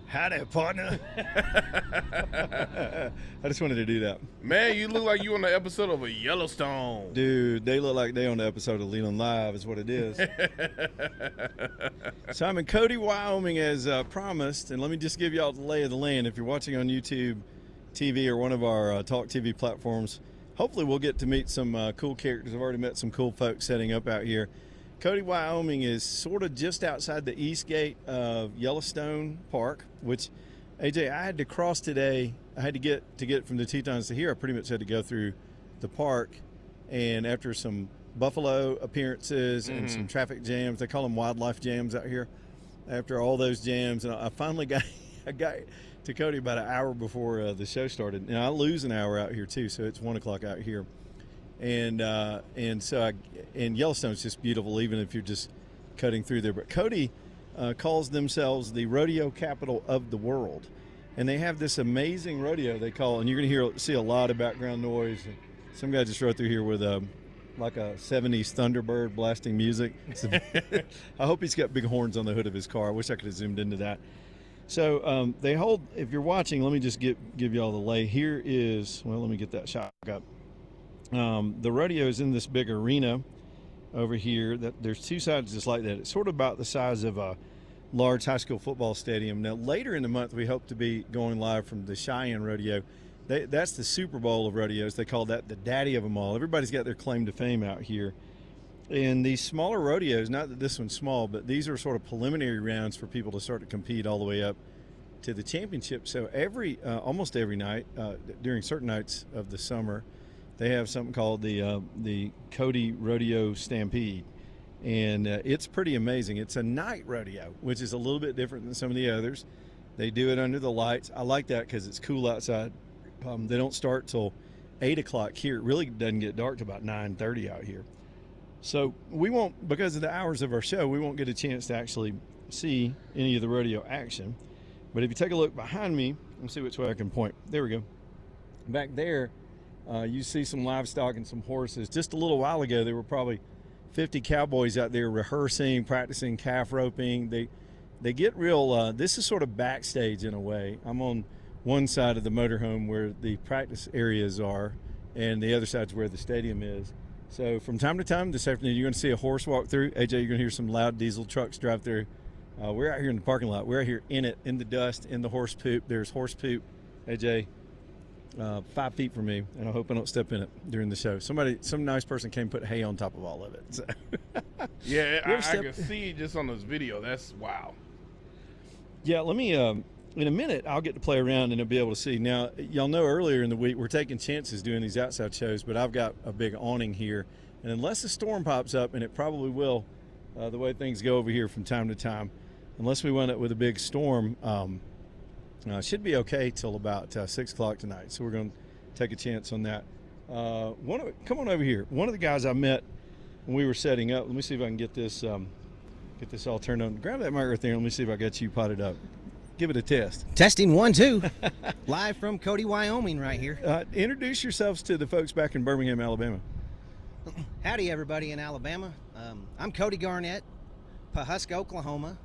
Howdy, partner. I just wanted to do that. Man, you look like you on the episode of a Yellowstone. Dude, they look like they on the episode of Leland Live is what it is. So I'm in Cody, Wyoming as promised, and let me just give y'all the lay of the land. If you're watching on YouTube TV or one of our Talk TV platforms, hopefully we'll get to meet some cool characters. I've already met some cool folks setting up out here. Cody, Wyoming is sort of just outside the east gate of Yellowstone Park, which, AJ, I had to cross today. I had to get from the Tetons to here. I pretty much had to go through the park, and after some buffalo appearances and some traffic jams, they call them wildlife jams out here. After all those jams, and I finally got to Cody about an hour before the show started. And I lose an hour out here too, so it's 1 o'clock out here. And Yellowstone's just beautiful, even if you're just cutting through there. But Cody calls themselves the rodeo capital of the world, and they have this amazing rodeo they call. And you're going to see a lot of background noise. Some guy just rode through here with like a 70s Thunderbird blasting music. I hope he's got big horns on the hood of his car. I wish I could have zoomed into that. So they hold. If you're watching, let me just give y'all the lay. Here is, well, let me get that shot up. The rodeo is in this big arena over here. That there's two sides just like that. It's sort of about the size of a large high school football stadium. Now later in the month we hope to be going live from the Cheyenne Rodeo. That's the Super Bowl of rodeos. They call that the daddy of them all. Everybody's got their claim to fame out here. And these smaller rodeos, not that this one's small, but these are sort of preliminary rounds for people to start to compete all the way up to the championship. So almost every night during certain nights of the summer, they have something called the Cody Rodeo Stampede, and it's pretty amazing. It's a night rodeo, which is a little bit different than some of the others. They do it under the lights. I like that because it's cool outside. They don't start till 8 o'clock here. It really doesn't get dark till about 9:30 out here. So we won't, because of the hours of our show, we won't get a chance to actually see any of the rodeo action. But if you take a look behind me, let's see which way I can point. There we go. Back there, you see some livestock and some horses. Just a little while ago, there were probably 50 cowboys out there rehearsing, practicing calf roping. They get real, this is sort of backstage in a way. I'm on one side of the motorhome where the practice areas are, and the other side's where the stadium is. So from time to time this afternoon, you're going to see a horse walk through. AJ, you're going to hear some loud diesel trucks drive through. We're out here in the parking lot. We're out here in it, in the dust, in the horse poop. There's horse poop, AJ, 5 feet from me, and I hope I don't step in it during the show. Some nice person came and put hay on top of all of it. So. Yeah, I can see just on this video. That's wow. Yeah, let me, in a minute, I'll get to play around and I'll be able to see. Now, y'all know earlier in the week, we're taking chances doing these outside shows, but I've got a big awning here. And unless a storm pops up, and it probably will, the way things go over here from time to time, unless we wind up with a big storm, should be okay till about 6 o'clock tonight. So we're going to take a chance on that. Come on over here. One of the guys I met when we were setting up, let me see if I can get this all turned on. Grab that mic right there. Let me see if I got you potted up. Give it a test. Testing 1, 2. Live from Cody, Wyoming right here. Introduce yourselves to the folks back in Birmingham, Alabama. Howdy, everybody in Alabama. I'm Cody Garnett, Pawhuska, Oklahoma.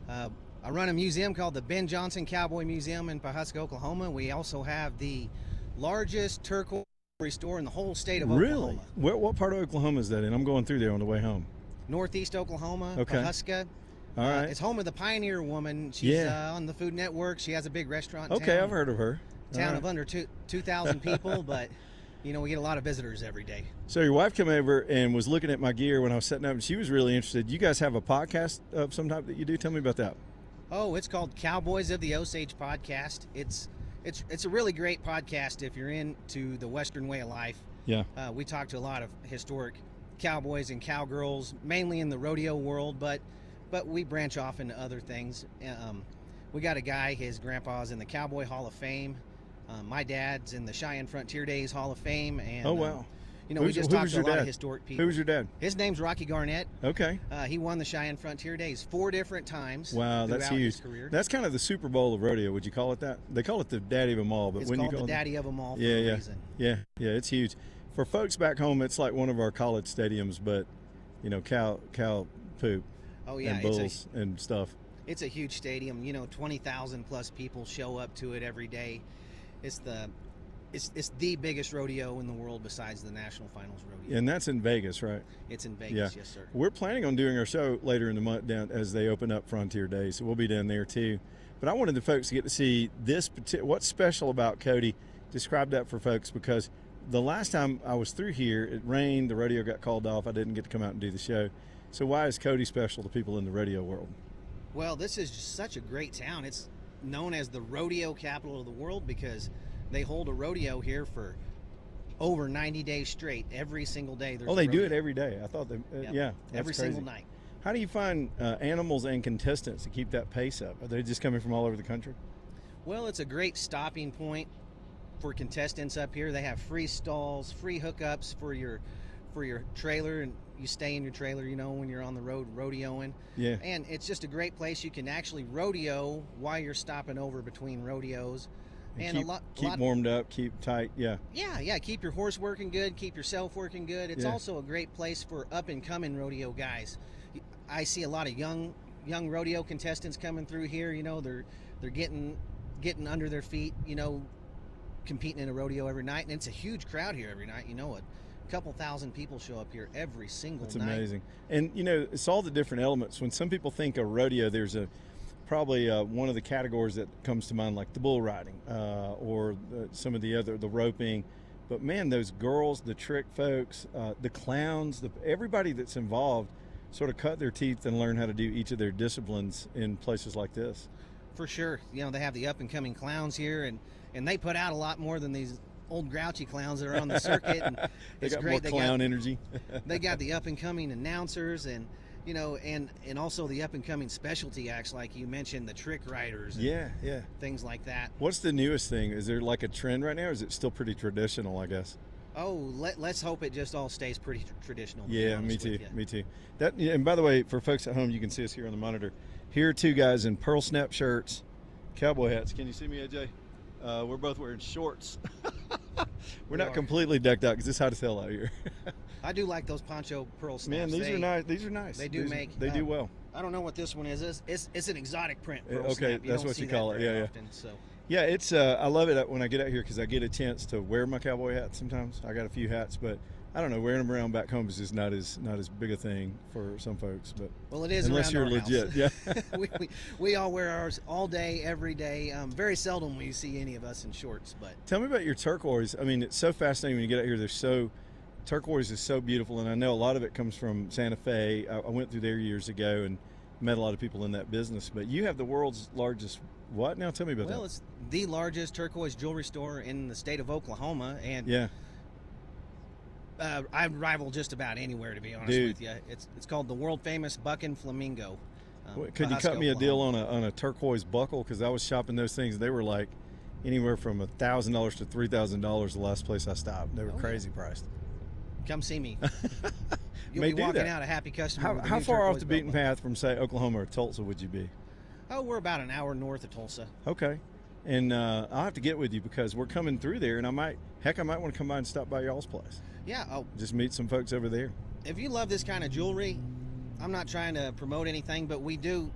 I run a museum called the Ben Johnson Cowboy Museum in Pawhuska, Oklahoma. We also have the largest turquoise store in the whole state of Oklahoma. Really? What part of Oklahoma is that in? I'm going through there on the way home. Northeast Oklahoma, okay. Pawhuska. All right. It's home of the Pioneer Woman. She's on the Food Network. She has a big restaurant in okay, town. I've heard of her. Town of under 2,000 people, but we get a lot of visitors every day. So your wife came over and was looking at my gear when I was setting up, and she was really interested. You guys have a podcast of some type that you do? Tell me about that. Oh, it's called Cowboys of the Osage Podcast. It's a really great podcast if you're into the Western way of life. Yeah. We talk to a lot of historic cowboys and cowgirls, mainly in the rodeo world, but we branch off into other things. We got a guy, his grandpa's in the Cowboy Hall of Fame. My dad's in the Cheyenne Frontier Days Hall of Fame. And, oh, wow. We just talked to a lot of historic people. Who was your dad? His name's Rocky Garnett. Okay. He won the Cheyenne Frontier Days 4 different times. Wow, that's huge. His career. That's kind of the Super Bowl of rodeo. Would you call it that? They call it the daddy of them all. But it's when called you call the daddy of them all for a reason. Yeah, it's huge. For folks back home, it's like one of our college stadiums, but cow poop. Oh yeah, and bulls and stuff. It's a huge stadium. 20,000 plus people show up to it every day. It's the biggest rodeo in the world besides the National Finals Rodeo. And that's in Vegas, right? It's in Vegas, yes, sir. We're planning on doing our show later in the month down as they open up Frontier Days, so we'll be down there too. But I wanted the folks to get to see this. What's special about Cody? Describe that for folks, because the last time I was through here, it rained, the rodeo got called off, I didn't get to come out and do the show. So why is Cody special to people in the rodeo world? Well, this is just such a great town. It's known as the rodeo capital of the world because they hold a rodeo here for over 90 days straight. Every single day there's they do it every day. I thought yeah, every crazy. single night. How do you find animals and contestants to keep that pace up? Are they just coming from all over the country? Well, it's a great stopping point for contestants up here. They have free stalls, free hookups for your trailer, and you stay in your trailer, when you're on the road rodeoing. Yeah. And it's just a great place. You can actually rodeo while you're stopping over between rodeos. And keep warmed up, keep tight, yeah. Yeah, keep your horse working good, keep yourself working good. It's also a great place for up and coming rodeo guys. I see a lot of young rodeo contestants coming through here. They're getting under their feet, competing in a rodeo every night, and it's a huge crowd here every night. A couple thousand people show up here every single night. That's amazing. And it's all the different elements. When some people think of rodeo, there's probably one of the categories that comes to mind, like the bull riding or some of the roping. But man, those girls, the trick folks, the clowns, everybody that's involved sort of cut their teeth and learn how to do each of their disciplines in places like this. For sure. They have the up and coming clowns here, and they put out a lot more than these old grouchy clowns that are on the circuit. And it's great. More clown energy. They got the up and coming announcers, and and also the up and coming specialty acts, like you mentioned, the trick riders. And things like that. What's the newest thing? Is there like a trend right now, or is it still pretty traditional, I guess? Oh, let's hope it just all stays pretty traditional. Yeah, me too. Me too. And by the way, for folks at home, you can see us here on the monitor. Here are two guys in pearl snap shirts, cowboy hats. Can you see me, AJ? We're both wearing shorts. We're not completely decked out because it's hot as hell out here. I do like those poncho pearl snaps. Man, these are nice. These are nice. They do do well. I don't know what this one is. It's an exotic print pearl okay, snap. That's what you call it. Yeah, often, so. Yeah, it's. I love it when I get out here because I get a chance to wear my cowboy hat. Sometimes I got a few hats, but I don't know. Wearing them around back home is just not as big a thing for some folks. But well, it is unless you're legit. House. Yeah. we all wear ours all day, every day. Very seldom will you see any of us in shorts. But tell me about your turquoise. I mean, it's so fascinating when you get out here. Turquoise is so beautiful, and I know a lot of it comes from Santa Fe. I went through there years ago and met a lot of people in that business. But you have the world's largest. What now? Tell me about that. Well, it's the largest turquoise jewelry store in the state of Oklahoma, and I rival just about anywhere, to be honest with you. It's called the world famous Bucking Flamingo. Could you cut me a deal on a turquoise buckle? Because I was shopping those things. They were like anywhere from $1,000 to $3,000 the last place I stopped. They were crazy priced. Come see me. You'll be walking out a happy customer. How far off the beaten path from, say, Oklahoma or Tulsa would you be? Oh, we're about an hour north of Tulsa. Okay. And I'll have to get with you because we're coming through there, and I might want to come by and stop by y'all's place. Yeah. Just meet some folks over there. If you love this kind of jewelry, I'm not trying to promote anything, but we do.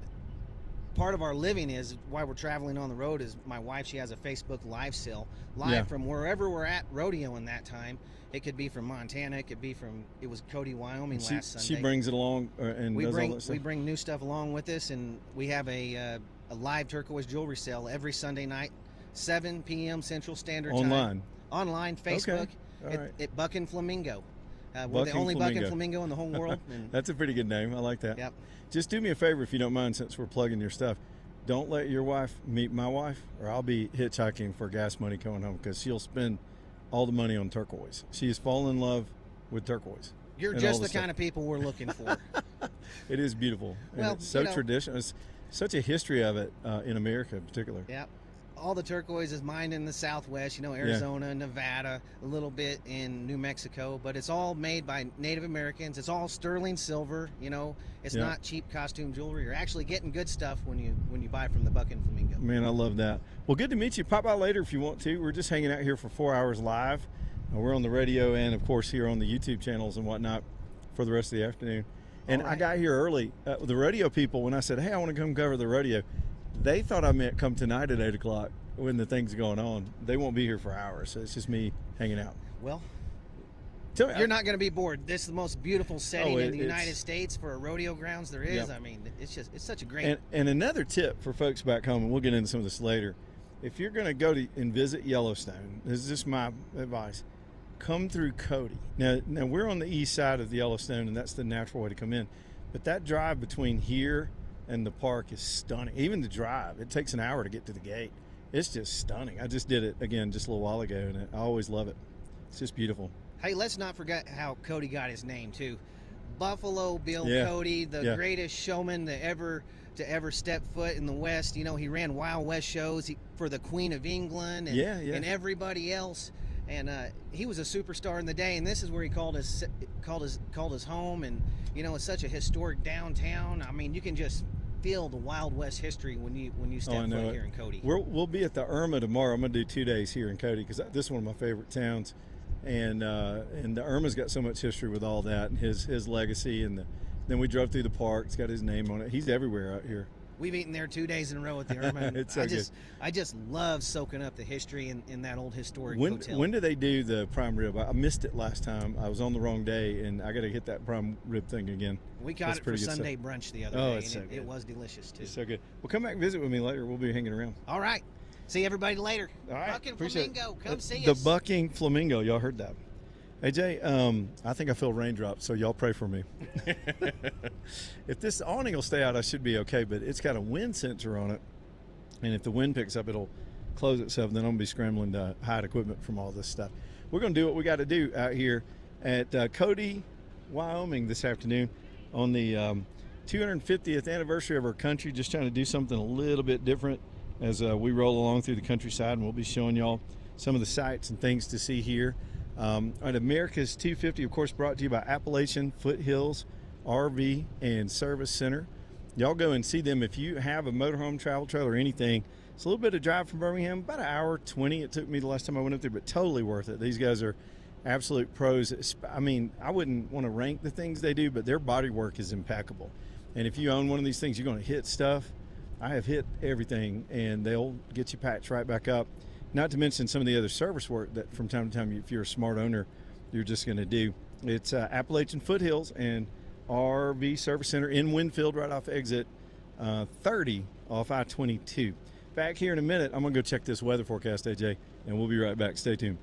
Part of our living is why we're traveling on the road is my wife, she has a Facebook live sale, from wherever we're at rodeoing that time. It could be from Montana. It was Cody, Wyoming last Sunday. She brings it along and does all that stuff. We bring new stuff along with us, and we have a live turquoise jewelry sale every Sunday night, 7 p.m. Central Standard Time. Online, Facebook, at Bucking Flamingo. We're the only Bucking Flamingo in the whole world. That's a pretty good name. I like that. Yep. Just do me a favor if you don't mind, since we're plugging your stuff. Don't let your wife meet my wife, or I'll be hitchhiking for gas money coming home because she'll spend all the money on turquoise. She has fallen in love with turquoise. You're just the kind of people we're looking for. It is beautiful. Well, and it's so traditional. It's such a history of it in America in particular. Yeah. All the turquoise is mined in the Southwest, Arizona, Nevada, a little bit in New Mexico, but it's all made by Native Americans. It's all sterling silver, It's not cheap costume jewelry. You're actually getting good stuff when you buy from the Bucking Flamingo. Man, I love that. Well, good to meet you. Pop by later if you want to. We're just hanging out here for 4 hours live. We're on the radio and, of course, here on the YouTube channels and whatnot for the rest of the afternoon. And I got here early. The rodeo people, when I said, hey, I want to come cover the rodeo, they thought I meant come tonight at 8 o'clock when the thing's going on. They won't be here for hours, so it's just me hanging out. Well, tell me, you're not going to be bored. This is the most beautiful setting in the United States for a rodeo grounds there is. Yep. I mean, it's such a great... And another tip for folks back home, and we'll get into some of this later, if you're going to go and visit Yellowstone, this is just my advice, come through Cody. Now we're on the east side of the Yellowstone, and that's the natural way to come in. But that drive between here and the park is stunning. Even the drive, it takes an hour to get to the gate. It's just stunning. I just did it again just a little while ago, and I always love it. It's just beautiful. Hey, let's not forget how Cody got his name too. Buffalo Bill Cody, the greatest showman to ever step foot in the West. You know, he ran Wild West shows for the Queen of England and everybody else. And he was a superstar in the day, and this is where he called his home. And you know, it's such a historic downtown. I mean, you can just feel the Wild West history when you step foot here in Cody. We'll be at the Irma tomorrow. I'm going to do 2 days here in Cody because this is one of my favorite towns, and the Irma's got so much history with all that and his legacy. And then we drove through the park. It's got his name on it. He's everywhere out here. We've eaten there 2 days in a row at the Irma. It's so good. I just love soaking up the history in that old historic hotel. When do they do the prime rib? I missed it last time. I was on the wrong day, and I got to hit that prime rib thing again. We got it for Sunday brunch the other day, and it was delicious too. It's so good. Well, come back and visit with me later. We'll be hanging around. All right. See everybody later. All right. Bucking Flamingo, come see us. The Bucking Flamingo. Y'all heard that. Hey, Jay, I think I feel raindrops, so y'all pray for me. If this awning will stay out, I should be okay, but it's got a wind sensor on it, and if the wind picks up, it'll close itself, and then I'm going to be scrambling to hide equipment from all this stuff. We're going to do what we got to do out here at Cody, Wyoming this afternoon on the 250th anniversary of our country, just trying to do something a little bit different as we roll along through the countryside, and we'll be showing y'all some of the sights and things to see here. At America's 250, of course, brought to you by Appalachian Foothills RV and Service Center. Y'all go and see them if you have a motorhome, travel trailer, or anything. It's a little bit of drive from Birmingham, about an hour 20 it took me the last time I went up there, but totally worth it. These guys are absolute pros. I mean, I wouldn't want to rank the things they do, but their body work is impeccable. And if you own one of these things, you're going to hit stuff. I have hit everything, and they'll get you patched right back up. Not to mention some of the other service work that from time to time, if you're a smart owner, you're just going to do. It's Appalachian Foothills and RV Service Center in Winfield, right off exit 30 off I-22. Back here in a minute, I'm going to go check this weather forecast, AJ, and we'll be right back. Stay tuned.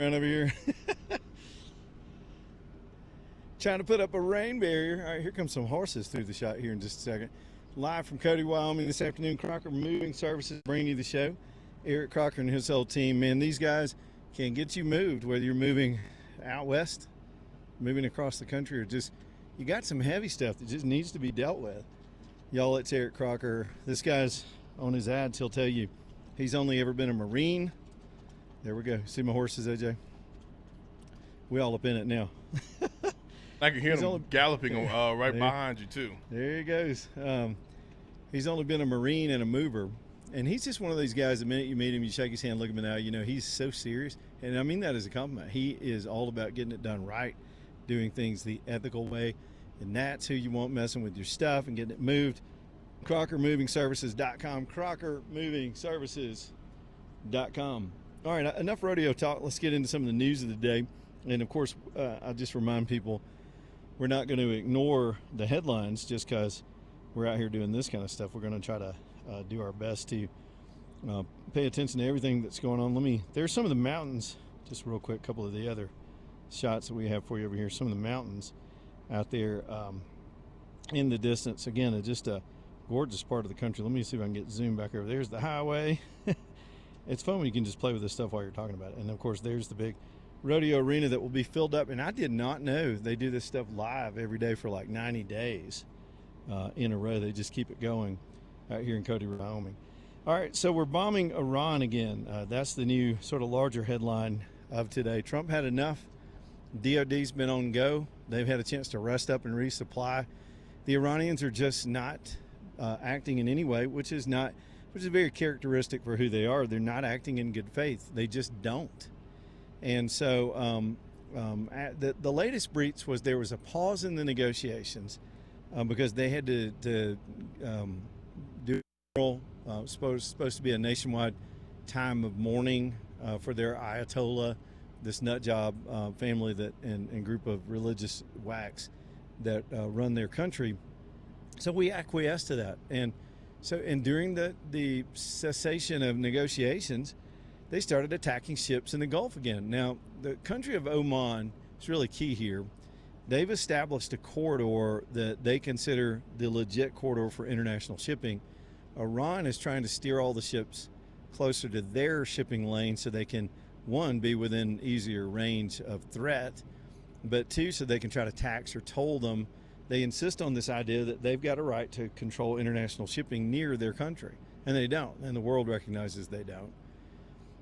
around over here. Trying to put up a rain barrier. All right, here comes some horses through the shot here in just a second. Live from Cody, Wyoming this afternoon, Crocker Moving Services bringing you the show. Eric Crocker and his whole team, man, these guys can get you moved, whether you're moving out west, moving across the country, or just you got some heavy stuff that just needs to be dealt with. Y'all, it's Eric Crocker. This guy's on his ads. He'll tell you he's only ever been a Marine. There we go. See my horses, AJ? We all up in it now. I can hear him galloping right behind you, too. There he goes. He's only been a Marine and a mover. And he's just one of these guys, the minute you meet him, you shake his hand, look him in the eye, you know, he's so serious. And I mean that as a compliment. He is all about getting it done right, doing things the ethical way. And that's who you want messing with your stuff and getting it moved. CrockerMovingServices.com. CrockerMovingServices.com. All right, enough rodeo talk. Let's get into some of the news of the day. And, of course, I just remind people, we're not going to ignore the headlines just because we're out here doing this kind of stuff. We're going to try to do our best to pay attention to everything that's going on. There's some of the mountains, just real quick, a couple of the other shots that we have for you over here. Some of the mountains out there in the distance. Again, it's just a gorgeous part of the country. Let me see if I can get zoomed back over. There's the highway. It's fun when you can just play with this stuff while you're talking about it. And, of course, there's the big rodeo arena that will be filled up. And I did not know they do this stuff live every day for like 90 days in a row. They just keep it going out here in Cody, Wyoming. All right, so we're bombing Iran again. That's the new sort of larger headline of today. Trump had enough. DOD's been on go. They've had a chance to rest up and resupply. The Iranians are just not acting in any way, which is very characteristic for who they are. They're not acting in good faith. They just don't. And so the latest breach was there was a pause in the negotiations because they had to do supposed to be a nationwide time of mourning for their Ayatollah, this nut job family and group of religious whacks that run their country. So we acquiesced to that. And during the cessation of negotiations, they started attacking ships in the Gulf again. Now, the country of Oman is really key here. They've established a corridor that they consider the legit corridor for international shipping. Iran is trying to steer all the ships closer to their shipping lane so they can, one, be within easier range of threat, but two, so they can try to tax or toll them. They insist on this idea that they've got a right to control international shipping near their country, and they don't, and the world recognizes they don't.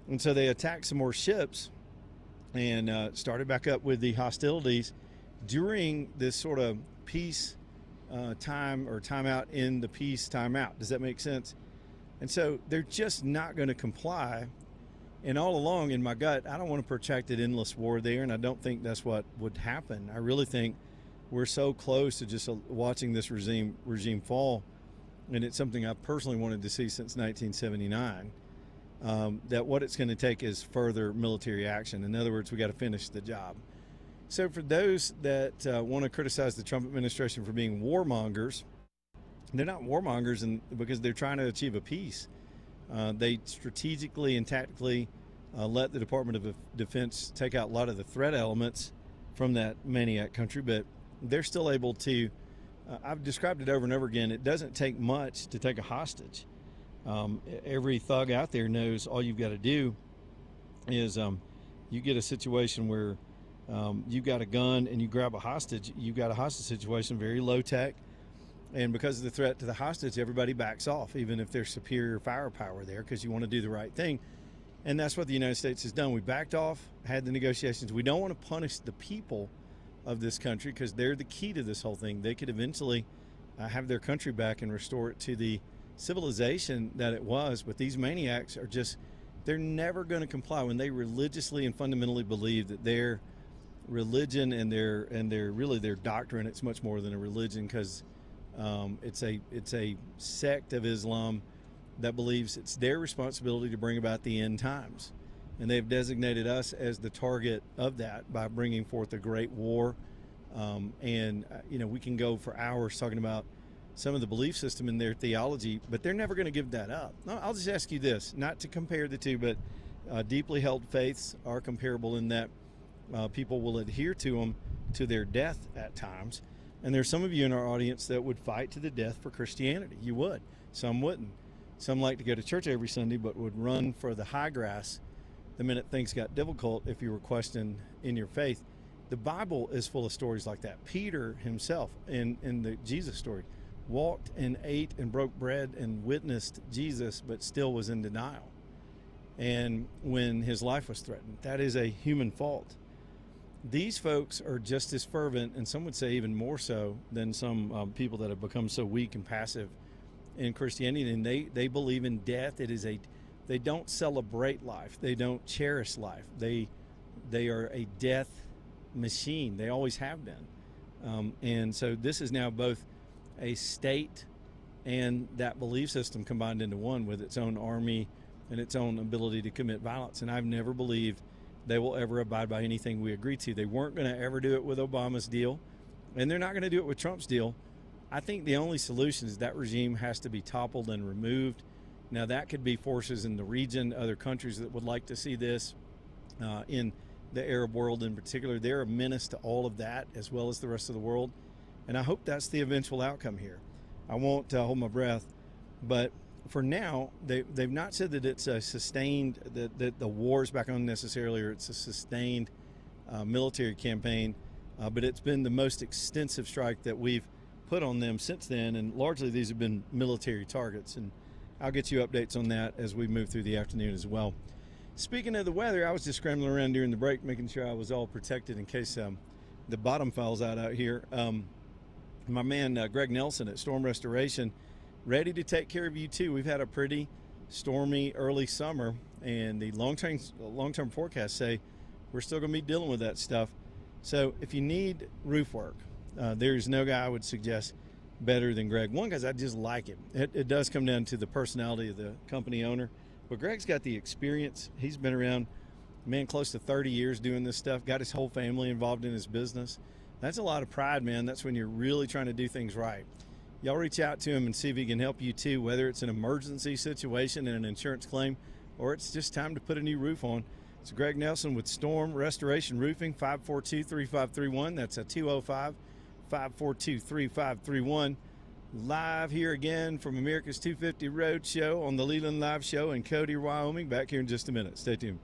And so they attacked some more ships and started back up with the hostilities during this sort of peace time or timeout in the peace timeout. Does that make sense? And so they're just not going to comply. And all along in my gut, I don't want a protracted endless war there, and I don't think that's what would happen. I really think we're so close to just watching this regime fall, and it's something I personally wanted to see since 1979. That what it's going to take is further military action. In other words, we got to finish the job. So for those that want to criticize the Trump administration for being warmongers, they're not warmongers because they're trying to achieve a peace. They strategically and tactically let the Department of Defense take out a lot of the threat elements from that maniac country, but they're still able to, I've described it over and over again, it doesn't take much to take a hostage. Every thug out there knows all you've got to do is you get a situation where you got a gun and you grab a hostage. You've got a hostage situation, very low tech, and because of the threat to the hostage, everybody backs off, even if there's superior firepower there, because you want to do the right thing. And that's what the United States has done. We backed off, had the negotiations. We don't want to punish the people of this country because they're the key to this whole thing. They could eventually have their country back and restore it to the civilization that it was, but these maniacs are just, they're never going to comply when they religiously and fundamentally believe that their religion and their really their doctrine, it's much more than a religion, because it's a sect of Islam that believes it's their responsibility to bring about the end times, and they've designated us as the target of that by bringing forth a great war. And we can go for hours talking about some of the belief system in their theology, but they're never going to give that up. I'll just ask you this, not to compare the two, but Deeply held faiths are comparable in that people will adhere to them to their death at times. And there's some of you in our audience that would fight to the death for Christianity. You would. Some wouldn't. Some like to go to church every Sunday but would run for the high grass the minute things got difficult if you were questioned in your faith. The Bible is full of stories like that. Peter himself, in the Jesus story, walked and ate and broke bread and witnessed Jesus, but still was in denial. And when his life was threatened, that is a human fault. These folks are just as fervent, and some would say even more so, than some people that have become so weak and passive in Christianity. And they believe in death. They don't celebrate life. They don't cherish life. They are a death machine. They always have been. And so this is now both a state and that belief system combined into one, with its own army and its own ability to commit violence. And I've never believed they will ever abide by anything we agree to. They weren't going to ever do it with Obama's deal, and they're not going to do it with Trump's deal. I think the only solution is that regime has to be toppled and removed. Now, that could be forces in the region, other countries that would like to see this, in the Arab world in particular. They're a menace to all of that as well as the rest of the world. And I hope that's the eventual outcome here. I won't hold my breath, but for now, they've not said that it's a sustained, that the war is back on necessarily, or it's a sustained military campaign, but it's been the most extensive strike that we've put on them since then, and largely these have been military targets, and I'll get you updates on that as we move through the afternoon as well. Speaking of the weather, I was just scrambling around during the break, making sure I was all protected in case the bottom falls out here. My man Greg Nelson at Storm Restoration, ready to take care of you too. We've had a pretty stormy early summer, and the long-term forecasts say we're still going to be dealing with that stuff. So if you need roof work, there's no guy I would suggest better than Greg. One, because I just like him. It does come down to the personality of the company owner, but Greg's got the experience. He's been around, man, close to 30 years doing this stuff, got his whole family involved in his business. That's a lot of pride, man. That's when you're really trying to do things right. Y'all reach out to him and see if he can help you too, whether it's an emergency situation and an insurance claim, or it's just time to put a new roof on. It's Greg Nelson with Storm Restoration Roofing, 542-3531. That's a 205-542-3531. Live here again from America's 250 Road Show on the Leland Live Show in Cody, Wyoming. Back here in just a minute. Stay tuned.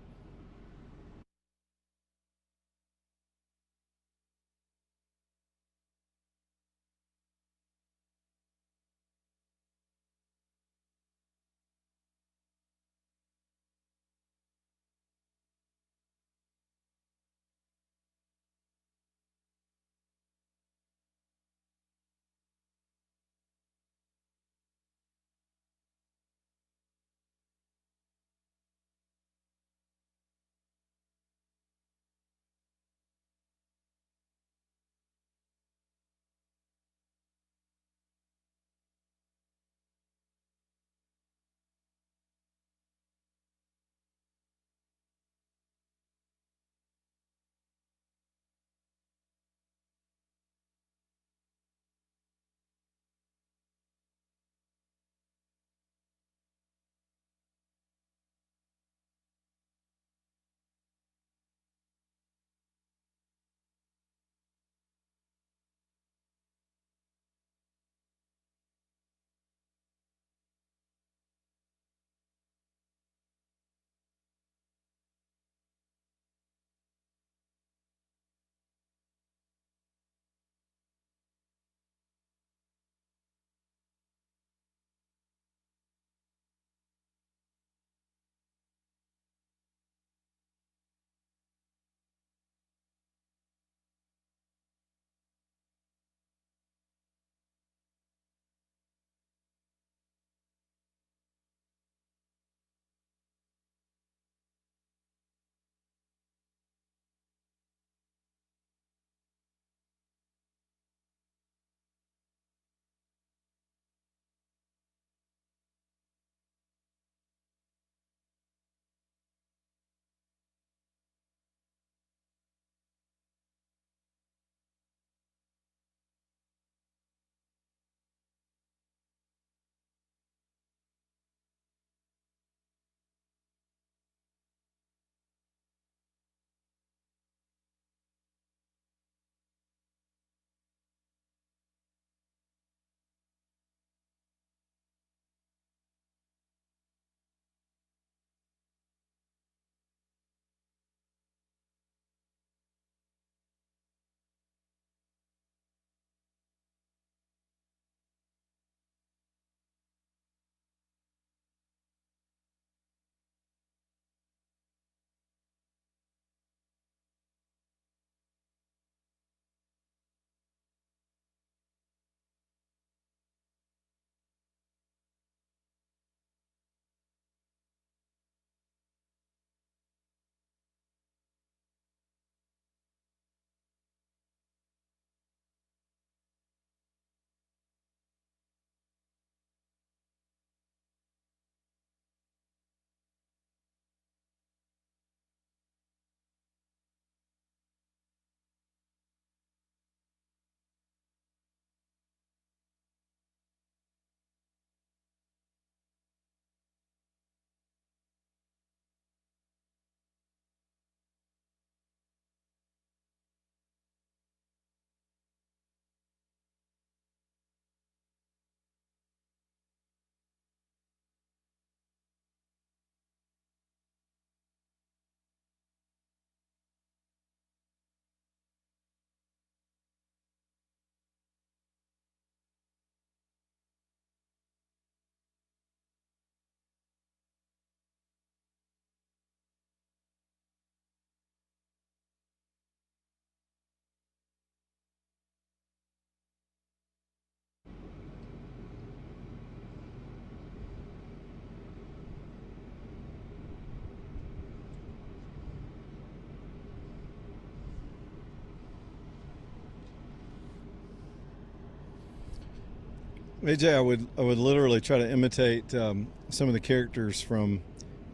AJ, I would literally try to imitate some of the characters from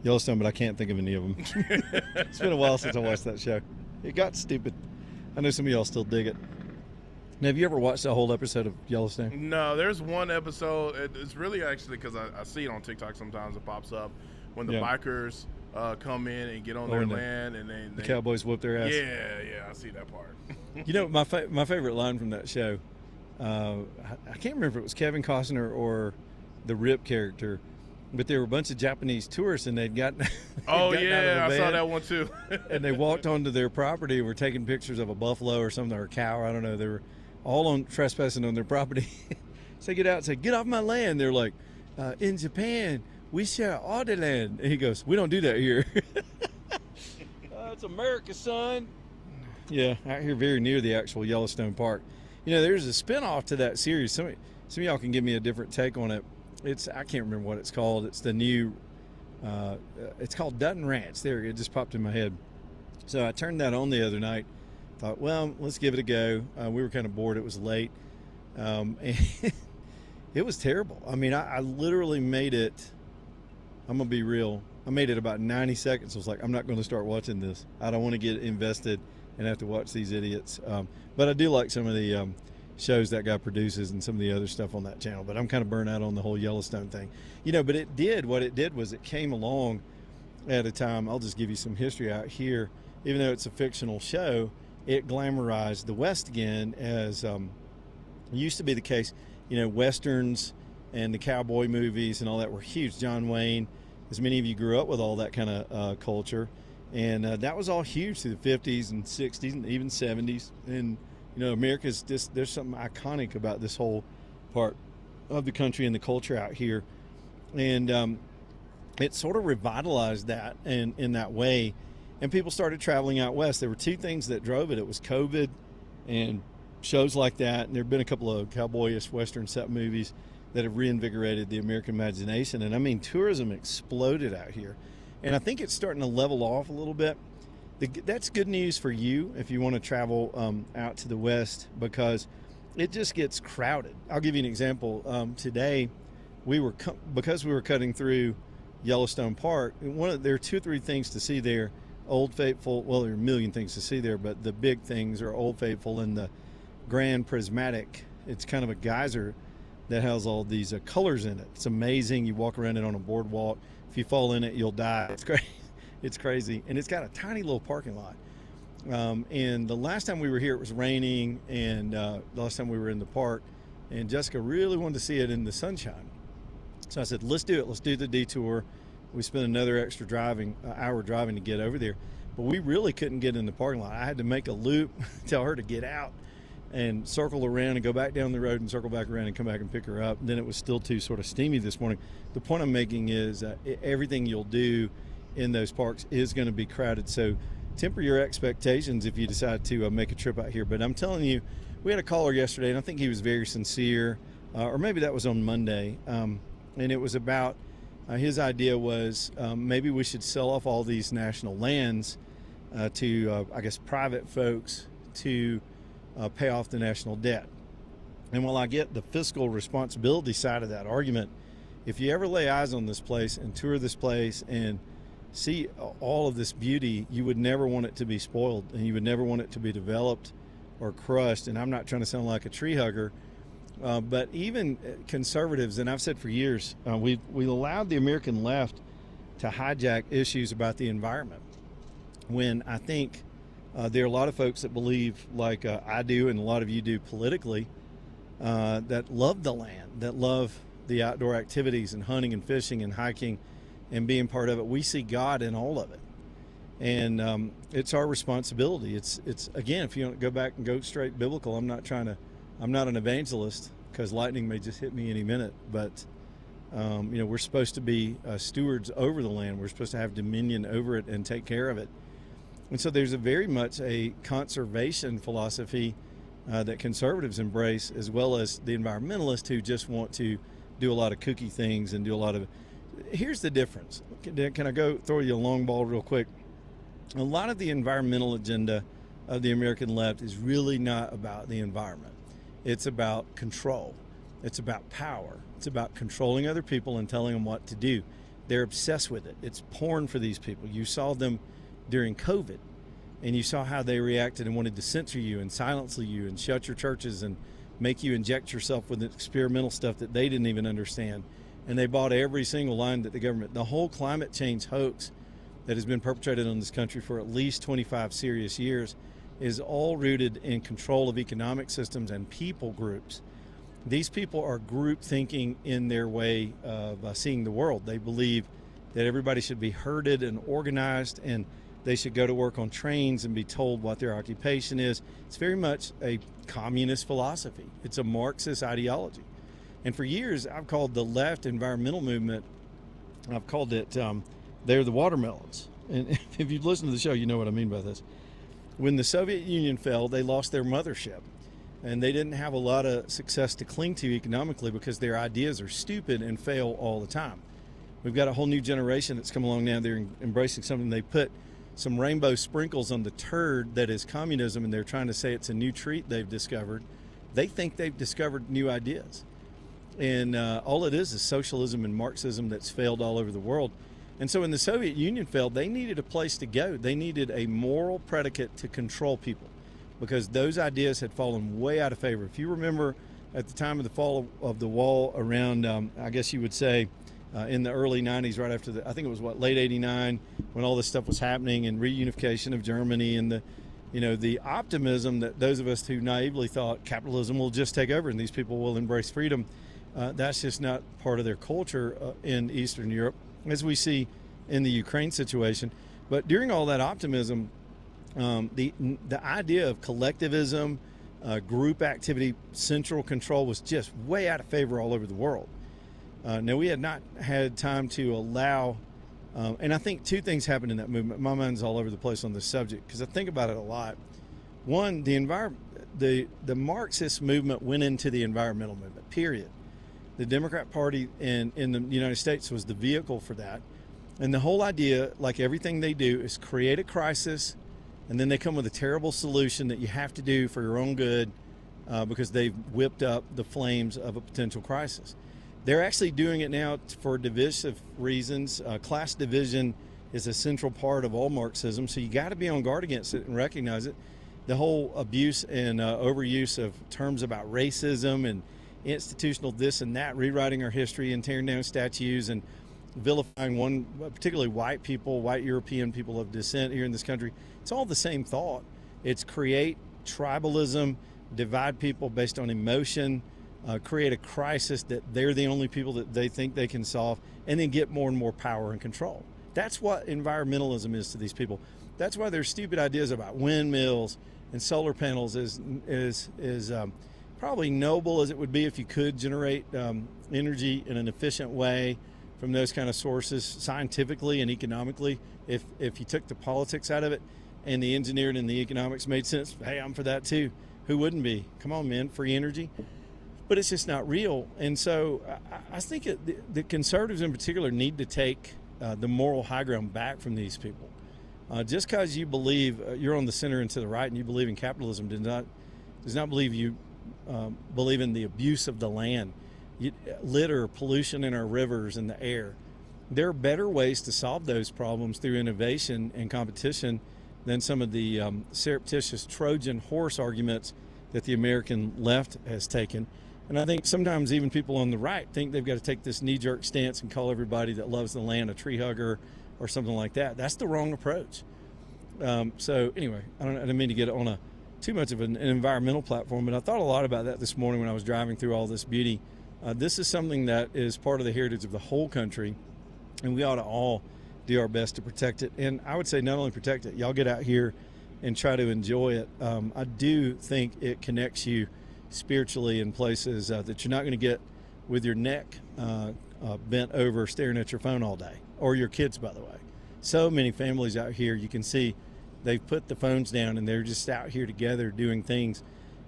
Yellowstone, but I can't think of any of them. It's been a while since I watched that show. It got stupid. I know some of y'all still dig it. Now, have you ever watched a whole episode of Yellowstone? No, there's one episode. It's really actually because I see it on TikTok sometimes. It pops up when the bikers come in and get on their land, and then the cowboys whoop their ass. Yeah, I see that part. You know, my favorite line from that show, I can't remember if it was Kevin Costner or the Rip character, but there were a bunch of Japanese tourists, and they'd gotten oh gotten yeah, out of the I van, saw that one too. and they walked onto their property and were taking pictures of a buffalo or something, or a cow, I don't know. They were all on trespassing on their property. So they get out and say, "Get off my land." They're like, "In Japan, we share all the land." And he goes, "We don't do that here." It's America, son. Yeah, out here very near the actual Yellowstone Park. You know, there's a spinoff to that series. Some of y'all can give me a different take on it. I can't remember what it's called. It's the new, it's called Dutton Ranch. There, it just popped in my head. So I turned that on the other night. Thought, well, let's give it a go. We were kind of bored. It was late. And it was terrible. I mean, I literally made it, I'm going to be real, I made it about 90 seconds. I was like, I'm not going to start watching this. I don't want to get invested and have to watch these idiots. But I do like some of the shows that guy produces and some of the other stuff on that channel. But I'm kind of burnt out on the whole Yellowstone thing. You know, but what it did was it came along at a time, I'll just give you some history out here. Even though it's a fictional show, it glamorized the West again, as used to be the case. You know, Westerns and the cowboy movies and all that were huge. John Wayne, as many of you grew up with all that kind of culture. And that was all huge through the 50s and 60s and even 70s. And, you know, America's just, there's something iconic about this whole part of the country and the culture out here. And it sort of revitalized that in that way. And people started traveling out west. There were two things that drove it. It was COVID and shows like that. And there have been a couple of cowboyish Western set movies that have reinvigorated the American imagination. And I mean, tourism exploded out here. And I think it's starting to level off a little bit. That's good news for you if you want to travel out to the West, because it just gets crowded. I'll give you an example. Today, because we were cutting through Yellowstone Park, there are 2 or 3 things to see there. Old Faithful, well, there are a million things to see there, but the big things are Old Faithful and the Grand Prismatic. It's kind of a geyser that has all these colors in it. It's amazing. You walk around it on a boardwalk. If you fall in it, you'll die. It's crazy. It's crazy. And it's got a tiny little parking lot. And the last time we were here, it was raining. And the last time we were in the park, and Jessica really wanted to see it in the sunshine. So I said, let's do it. Let's do the detour. We spent another extra hour driving to get over there. But we really couldn't get in the parking lot. I had to make a loop, tell her to get out, and circle around and go back down the road and circle back around and come back and pick her up. And then it was still too sort of steamy this morning. The point I'm making is everything you'll do in those parks is going to be crowded. So temper your expectations if you decide to make a trip out here. But I'm telling you, we had a caller yesterday, and I think he was very sincere, or maybe that was on Monday. And it was about, his idea was maybe we should sell off all these national lands to, I guess, private folks to pay off the national debt. And while I get the fiscal responsibility side of that argument, if you ever lay eyes on this place and tour this place and see all of this beauty, you would never want it to be spoiled, and you would never want it to be developed or crushed. And I'm not trying to sound like a tree hugger, but even conservatives, and I've said for years, we allowed the American left to hijack issues about the environment, when I think there are a lot of folks that believe, like I do and a lot of you do politically, that love the land, that love the outdoor activities and hunting and fishing and hiking and being part of it. We see God in all of it. And it's our responsibility. It's again, if you don't go back and go straight biblical, I'm not an evangelist, because lightning may just hit me any minute, but we're supposed to be stewards over the land. We're supposed to have dominion over it and take care of it. And so there's very much a conservation philosophy that conservatives embrace, as well as the environmentalists who just want to do a lot of kooky things and do a lot of. Here's the difference. Can I go throw you a long ball real quick? A lot of the environmental agenda of the American left is really not about the environment. It's about control. It's about power. It's about controlling other people and telling them what to do. They're obsessed with it. It's porn for these people. You saw them during COVID, and you saw how they reacted and wanted to censor you and silence you and shut your churches and make you inject yourself with experimental stuff that they didn't even understand. And they bought every single line that the government, the whole climate change hoax that has been perpetrated on this country for at least 25 serious years is all rooted in control of economic systems and people groups. These people are group thinking in their way of seeing the world. They believe that everybody should be herded and organized, and they should go to work on trains and be told what their occupation is. It's very much a communist philosophy. It's a Marxist ideology. And for years, I've called the left environmental movement, I've called it, they're the watermelons. And if you've listened to the show, you know what I mean by this. When the Soviet Union fell, they lost their mothership. And they didn't have a lot of success to cling to economically because their ideas are stupid and fail all the time. We've got a whole new generation that's come along now. They're embracing something. They put some rainbow sprinkles on the turd that is communism, and they're trying to say it's a new treat they've discovered. They think they've discovered new ideas. And all it is socialism and Marxism that's failed all over the world. And so when the Soviet Union failed, they needed a place to go. They needed a moral predicate to control people because those ideas had fallen way out of favor. If you remember at the time of the fall of the wall around, I guess you would say, in the early 90s, right after I think it was late 89, when all this stuff was happening and reunification of Germany and the optimism that those of us who naively thought capitalism will just take over and these people will embrace freedom, that's just not part of their culture in Eastern Europe, as we see in the Ukraine situation. But during all that optimism, the idea of collectivism, group activity, central control was just way out of favor all over the world. Now, we had not had time to allow, and I think two things happened in that movement. My mind's all over the place on this subject because I think about it a lot. One, the Marxist movement went into the environmental movement, period. The Democrat Party in the United States was the vehicle for that. And the whole idea, like everything they do, is create a crisis, and then they come with a terrible solution that you have to do for your own good because they've whipped up the flames of a potential crisis. They're actually doing it now for divisive reasons. Class division is a central part of all Marxism, so you got to be on guard against it and recognize it. The whole abuse and overuse of terms about racism and institutional this and that, rewriting our history and tearing down statues and vilifying particularly white people, white European people of descent here in this country. It's all the same thought. It's create tribalism, divide people based on emotion, create a crisis that they're the only people that they think they can solve, and then get more and more power and control. That's what environmentalism is to these people. That's why their stupid ideas about windmills and solar panels is probably noble as it would be if you could generate energy in an efficient way from those kind of sources scientifically and economically. If you took the politics out of it and the engineering and the economics made sense, hey, I'm for that too. Who wouldn't be? Come on, man, free energy. But it's just not real. And so I think the conservatives in particular need to take the moral high ground back from these people. Just because you believe you're on the center and to the right and you believe in capitalism does not believe you believe in the abuse of the land, litter, pollution in our rivers and the air. There are better ways to solve those problems through innovation and competition than some of the surreptitious Trojan horse arguments that the American left has taken. And I think sometimes even people on the right think they've got to take this knee-jerk stance and call everybody that loves the land a tree hugger or something like that. That's the wrong approach. So anyway, I didn't mean to get on too much of an environmental platform, but I thought a lot about that this morning when I was driving through all this beauty. This is something that is part of the heritage of the whole country, and we ought to all do our best to protect it. And I would say not only protect it, y'all get out here and try to enjoy it. I do think it connects you spiritually in places that you're not going to get with your neck bent over staring at your phone all day, or your kids, by the way. So many families out here, you can see they've put the phones down and they're just out here together doing things.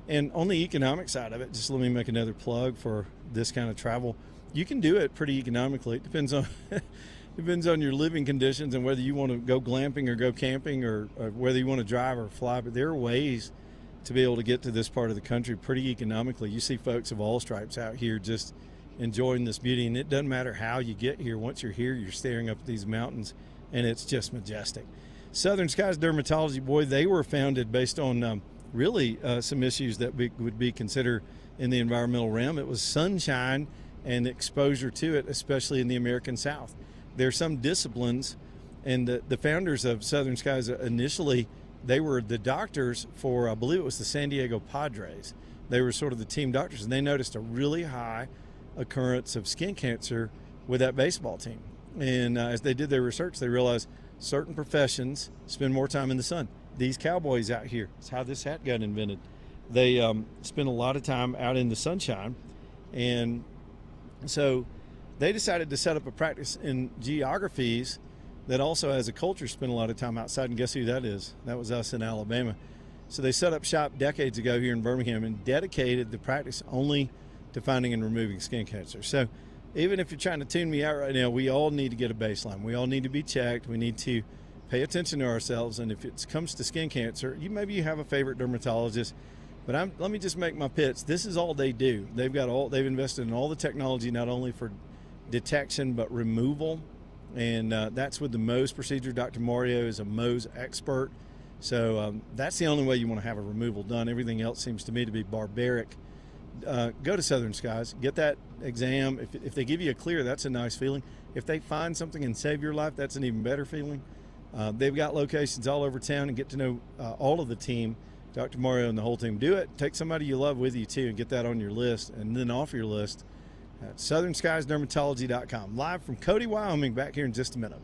And on the economic side of it, just let me make another plug for this kind of travel. You can do it pretty economically. It depends on your living conditions and whether you want to go glamping or go camping or whether you want to drive or fly. But there are ways to be able to get to this part of the country pretty economically. You see folks of all stripes out here just enjoying this beauty, and it doesn't matter how you get here. Once you're here, you're staring up these mountains, and it's just majestic. Southern Skies Dermatology, boy, they were founded based on really some issues that would be considered in the environmental realm. It was sunshine and exposure to it, especially in the American South. There are some disciplines, and the founders of Southern Skies initially, they were the doctors for, I believe it was the San Diego Padres. They were sort of the team doctors, and they noticed a really high occurrence of skin cancer with that baseball team. And as they did their research, they realized certain professions spend more time in the sun. These cowboys out here, it's how this hat got invented. They spend a lot of time out in the sunshine, and so they decided to set up a practice in geographies that also has a culture spend a lot of time outside, and guess who that is? That was us in Alabama. So they set up shop decades ago here in Birmingham and dedicated the practice only to finding and removing skin cancer. So even if you're trying to tune me out right now, we all need to get a baseline. We all need to be checked. We need to pay attention to ourselves, and if it comes to skin cancer, maybe you have a favorite dermatologist, but let me just make my pitch. This is all they do. They've invested in all the technology, not only for detection but removal, and that's with the Mohs procedure. Dr. Mario is a Mohs expert, so that's the only way you want to have a removal done. Everything else seems to me to be barbaric. Go to Southern Skies, get that exam. If they give you a clear, that's a nice feeling. If they find something and save your life, that's an even better feeling. They've got locations all over town, and get to know all of the team, Dr. Mario and the whole team. Do it. Take somebody you love with you too, and get that on your list, and then off your list at southernskiesdermatology.com. Live from Cody, Wyoming, back here in just a minute.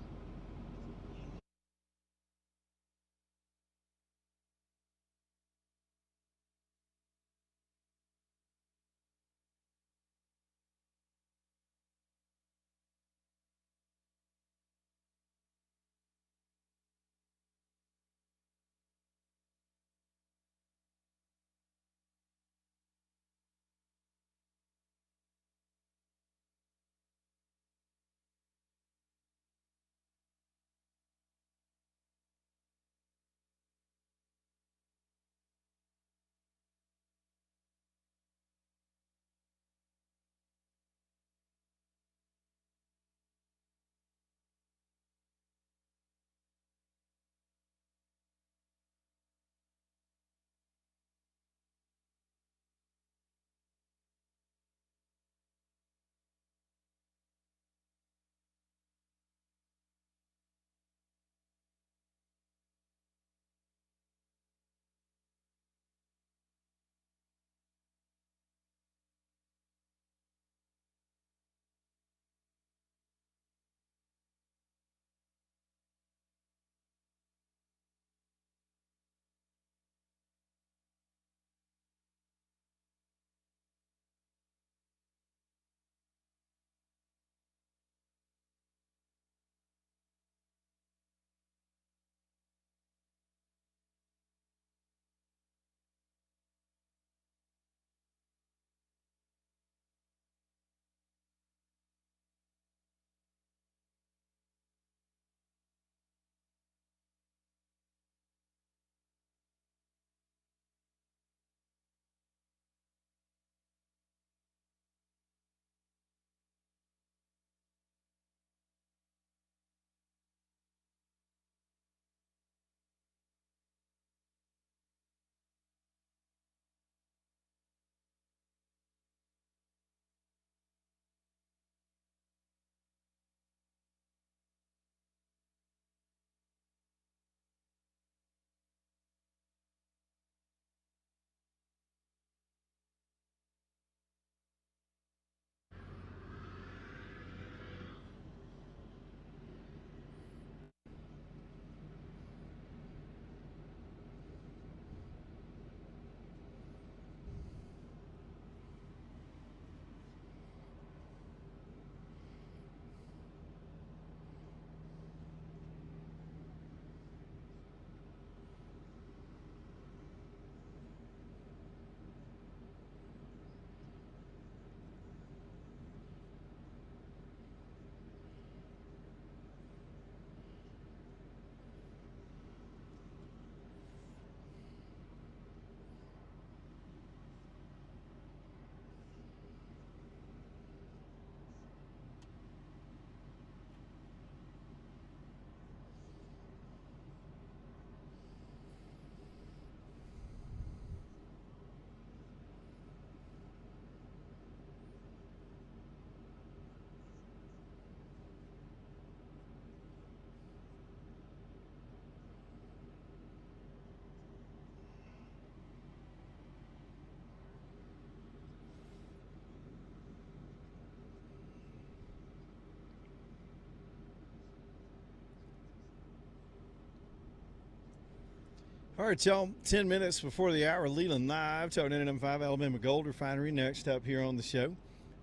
All right, y'all, 10 minutes before the hour, Leland Live, talking NM5 Alabama Gold Refinery next up here on the show.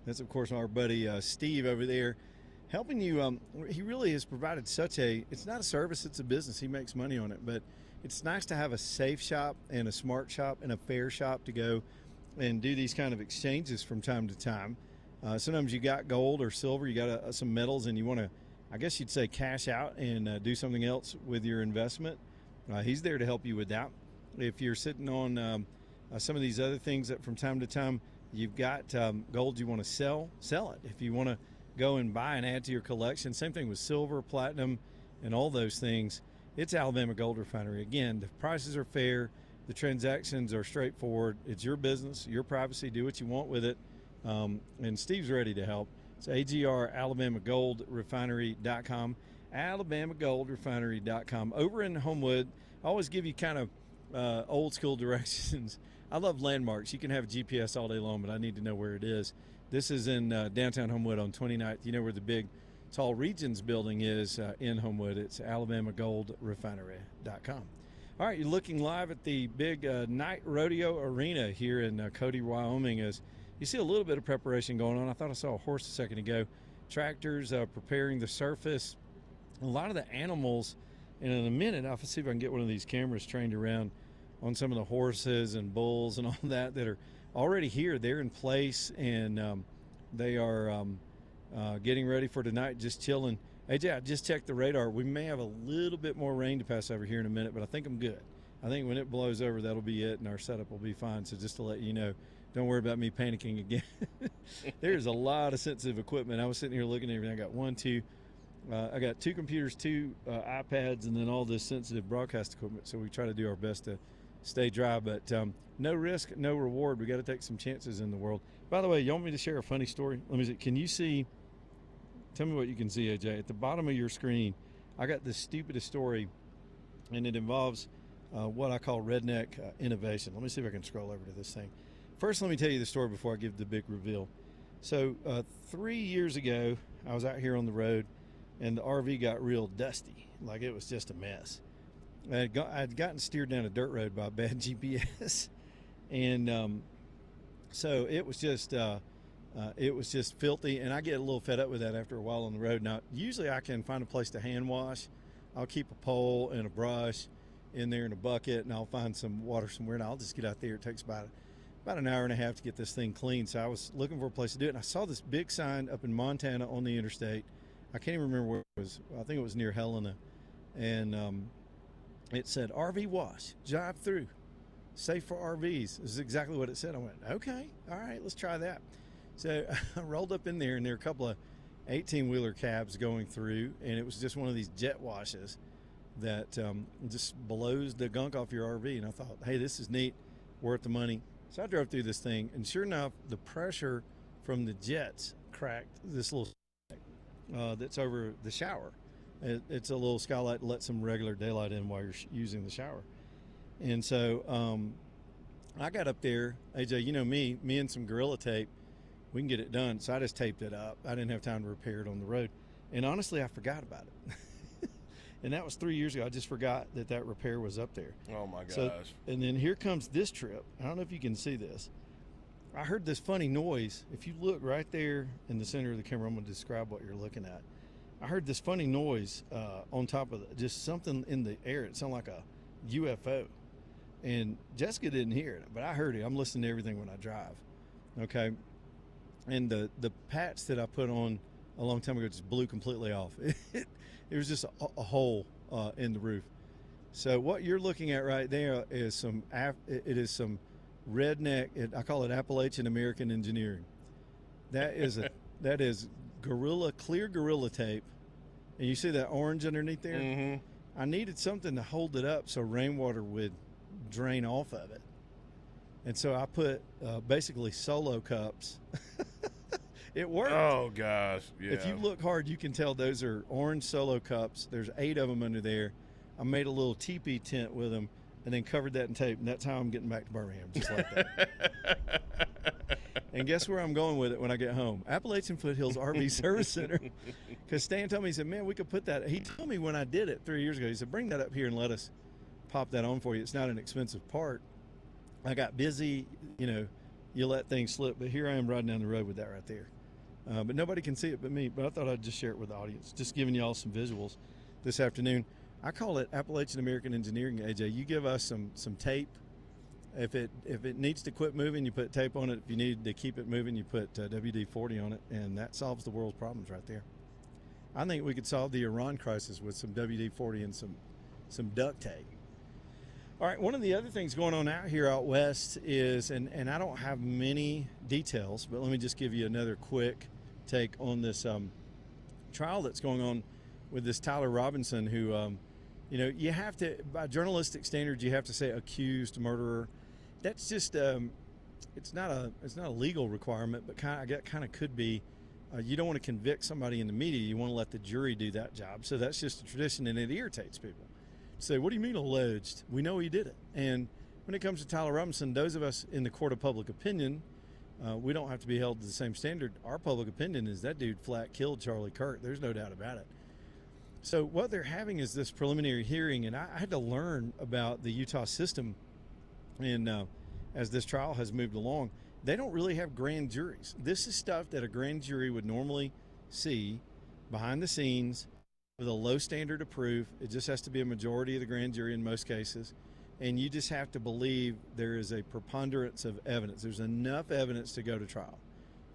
That's, of course, our buddy Steve over there helping you. He really has provided it's not a service, it's a business. He makes money on it, but it's nice to have a safe shop and a smart shop and a fair shop to go and do these kind of exchanges from time to time. Sometimes you got gold or silver, you got some metals, and you want to, I guess you'd say, cash out and do something else with your investment. He's there to help you with that. If you're sitting on some of these other things that from time to time you've got gold you want to sell it. If you want to go and buy and add to your collection, same thing with silver, platinum, and all those things, it's Alabama Gold Refinery. Again, the prices are fair, the transactions are straightforward. It's your business, your privacy, do what you want with it, and Steve's ready to help. It's AGR, AlabamaGoldRefinery.com. AlabamaGoldRefinery.com. Over in Homewood, I always give you kind of old school directions. I love landmarks. You can have GPS all day long, but I need to know where it is. This is in downtown Homewood on 29th. You know where the big tall Regions building is in Homewood. It's AlabamaGoldRefinery.com. All right, you're looking live at the big night rodeo arena here in Cody, Wyoming. As you see a little bit of preparation going on. I thought I saw a horse a second ago. Tractors preparing the surface. A lot of the animals, and in a minute I'll see if I can get one of these cameras trained around on some of the horses and bulls and all that are already here. They're in place, and they are getting ready for tonight, just chilling. AJ, I just checked the radar. We may have a little bit more rain to pass over here in a minute, but I think I'm good. I think when it blows over, that'll be it, and our setup will be fine. So just to let you know, don't worry about me panicking again. There's a lot of sensitive equipment. I was sitting here looking at everything. I got I got two computers, two iPads, and then all this sensitive broadcast equipment. So we try to do our best to stay dry, but no risk, no reward. We got to take some chances in the world. By the way, you want me to share a funny story? Let me see. Can you see? Tell me what you can see, AJ. At the bottom of your screen, I got the stupidest story, and it involves what I call redneck innovation. Let me see if I can scroll over to this thing. First, let me tell you the story before I give the big reveal. So 3 years ago, I was out here on the road, and the RV got real dusty, like it was just a mess. I'd gotten steered down a dirt road by a bad GPS, and so it was just filthy, and I get a little fed up with that after a while on the road. Now, usually I can find a place to hand wash. I'll keep a pole and a brush in there and a bucket, and I'll find some water somewhere, and I'll just get out there. It takes about an hour and a half to get this thing clean. So I was looking for a place to do it, and I saw this big sign up in Montana on the interstate. I can't even remember where it was. I think it was near Helena, and it said RV wash, drive through, safe for RVs. This is exactly what it said. I went, okay, all right, let's try that. So I rolled up in there, and there were a couple of 18-wheeler cabs going through, and it was just one of these jet washes that just blows the gunk off your RV. And I thought, hey, this is neat, worth the money. So I drove through this thing, and sure enough, the pressure from the jets cracked this little that's over the shower. It's a little skylight that lets some regular daylight in while you're using the shower. And so I got up there, AJ, you know me and some Gorilla Tape, we can get it done. So I just taped it up. I didn't have time to repair it on the road. And honestly, I forgot about it. And that was 3 years ago. I just forgot that repair was up there. Oh, my gosh. So, and then here comes this trip. I don't know if you can see this. I heard this funny noise. If you look right there in the center of the camera, I'm going to describe what you're looking at. I heard this funny noise on top of just something in the air. It sounded like a UFO. And Jessica didn't hear it, but I heard it. I'm listening to everything when I drive. Okay. And the patch that I put on a long time ago just blew completely off. It was just a hole in the roof. So what you're looking at right there is some redneck. I call it Appalachian American engineering. That is clear Gorilla Tape, and you see that orange underneath there. Mm-hmm. I needed something to hold it up so rainwater would drain off of it, and so I put basically Solo cups. It worked. Oh, gosh. Yeah. If you look hard, you can tell those are orange Solo cups. There's 8 of them under there. I made a little teepee tent with them and then covered that in tape. And that's how I'm getting back to Birmingham, just like that. And guess where I'm going with it when I get home? Appalachian Foothills RV Service Center. Because Stan told me, he said, man, we could put that. He told me when I did it 3 years ago, he said, bring that up here and let us pop that on for you. It's not an expensive part. I got busy, you let things slip, but here I am riding down the road with that right there. But nobody can see it but me, but I thought I'd just share it with the audience, just giving you all some visuals this afternoon. I call it Appalachian American Engineering, AJ. You give us some tape. If it needs to quit moving, you put tape on it. If you need to keep it moving, you put WD-40 on it, and that solves the world's problems right there. I think we could solve the Iran crisis with some WD-40 and some duct tape. All right, one of the other things going on out west is, and I don't have many details, but let me just give you another quick take on this trial that's going on with this Tyler Robinson, who, you have to, by journalistic standards, you have to say accused murderer. That's just, it's not a legal requirement, but kind of could be. You don't want to convict somebody in the media. You want to let the jury do that job. So that's just a tradition, and it irritates people. Say, what do you mean alleged? We know he did it. And when it comes to Tyler Robinson, those of us in the court of public opinion, we don't have to be held to the same standard. Our public opinion is that dude flat killed Charlie Kirk. There's no doubt about it. So what they're having is this preliminary hearing, and I had to learn about the Utah system. And as this trial has moved along, they don't really have grand juries. This is stuff that a grand jury would normally see behind the scenes with a low standard of proof. It just has to be a majority of the grand jury in most cases. And you just have to believe there is a preponderance of evidence. There's enough evidence to go to trial.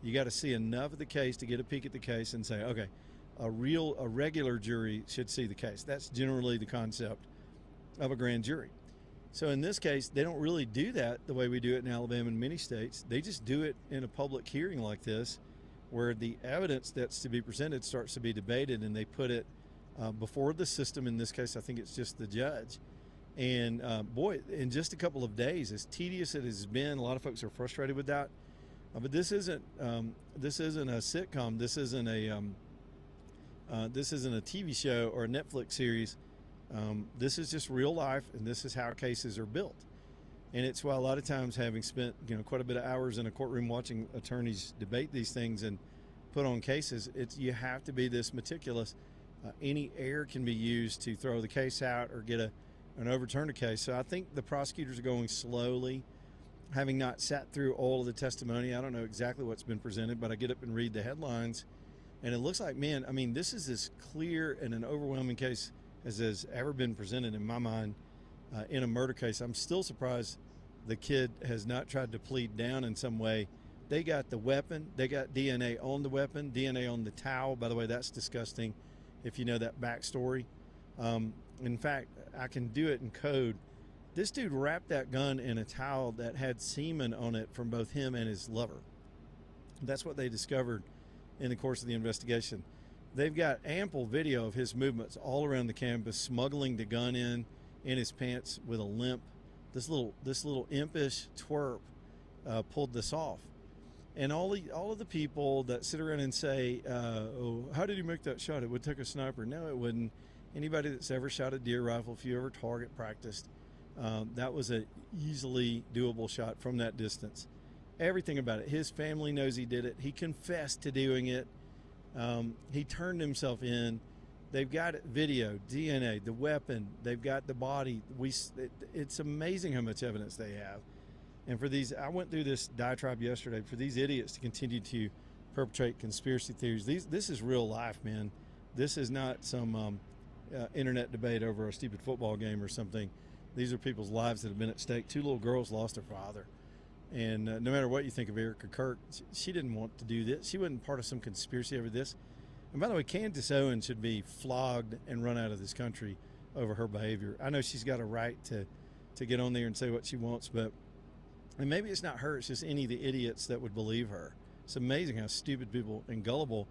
You got to see enough of the case to get a peek at the case and say, okay, a regular jury should see the case. That's generally the concept of a grand jury. So in this case, they don't really do that the way we do it in Alabama and many states. They just do it in a public hearing like this, where the evidence that's to be presented starts to be debated, and they put it before the system. In this case, I think it's just the judge. And boy, in just a couple of days, as tedious it has been, a lot of folks are frustrated with that. But this isn't a sitcom. This isn't a TV show or a Netflix series. This is just real life, and this is how cases are built. And it's why a lot of times, having spent quite a bit of hours in a courtroom watching attorneys debate these things and put on cases, you have to be this meticulous. Any error can be used to throw the case out or get an overturned case. So I think the prosecutors are going slowly, having not sat through all of the testimony. I don't know exactly what's been presented, but I get up and read the headlines, and it looks like, man, I mean, this is as clear and an overwhelming case as has ever been presented in my mind in a murder case. I'm still surprised the kid has not tried to plead down in some way. They got the weapon. They got DNA on the weapon, DNA on the towel. By the way, that's disgusting if you know that backstory. In fact, I can do it in code. This dude wrapped that gun in a towel that had semen on it from both him and his lover. That's what they discovered in the course of the investigation. They've got ample video of his movements all around the campus, smuggling the gun in his pants with a limp. This little impish twerp pulled this off. And all of the people that sit around and say, oh, how did he make that shot? It would take a sniper. No, it wouldn't. Anybody that's ever shot a deer rifle, if you ever target practiced, that was an easily doable shot from that distance. Everything about it. His family knows he did it. He confessed to doing it. He turned himself in. They've got video, DNA, the weapon. They've got the body. It's amazing how much evidence they have. And for these, I went through this diatribe yesterday, for these idiots to continue to perpetrate conspiracy theories. This is real life, man. This is not some internet debate over a stupid football game or something. These are people's lives that have been at stake. 2 little girls lost their father. And no matter what you think of Erica Kirk, she didn't want to do this. She wasn't part of some conspiracy over this. And by the way, Candace Owens should be flogged and run out of this country over her behavior. I know she's got a right to get on there and say what she wants, but and maybe it's not her, it's just any of the idiots that would believe her. It's amazing how stupid people and gullible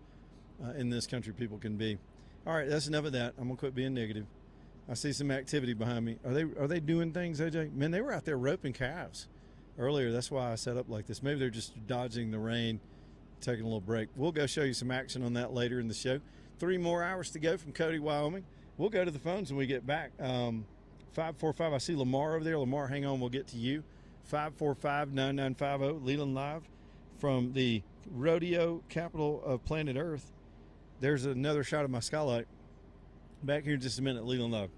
in this country people can be. All right, that's enough of that. I'm going to quit being negative. I see some activity behind me. Are they doing things, AJ? Man, they were out there roping calves earlier. That's why I set up like this. Maybe they're just dodging the rain, taking a little break. We'll go show you some action on that later in the show. 3 more hours to go from Cody, Wyoming. We'll go to the phones when we get back. 545, I see Lamar over there. Lamar, hang on, we'll get to you. 545-9950, Leland Live from the rodeo capital of planet Earth. There's another shot of my skylight. Back here in just a minute, Leland Live.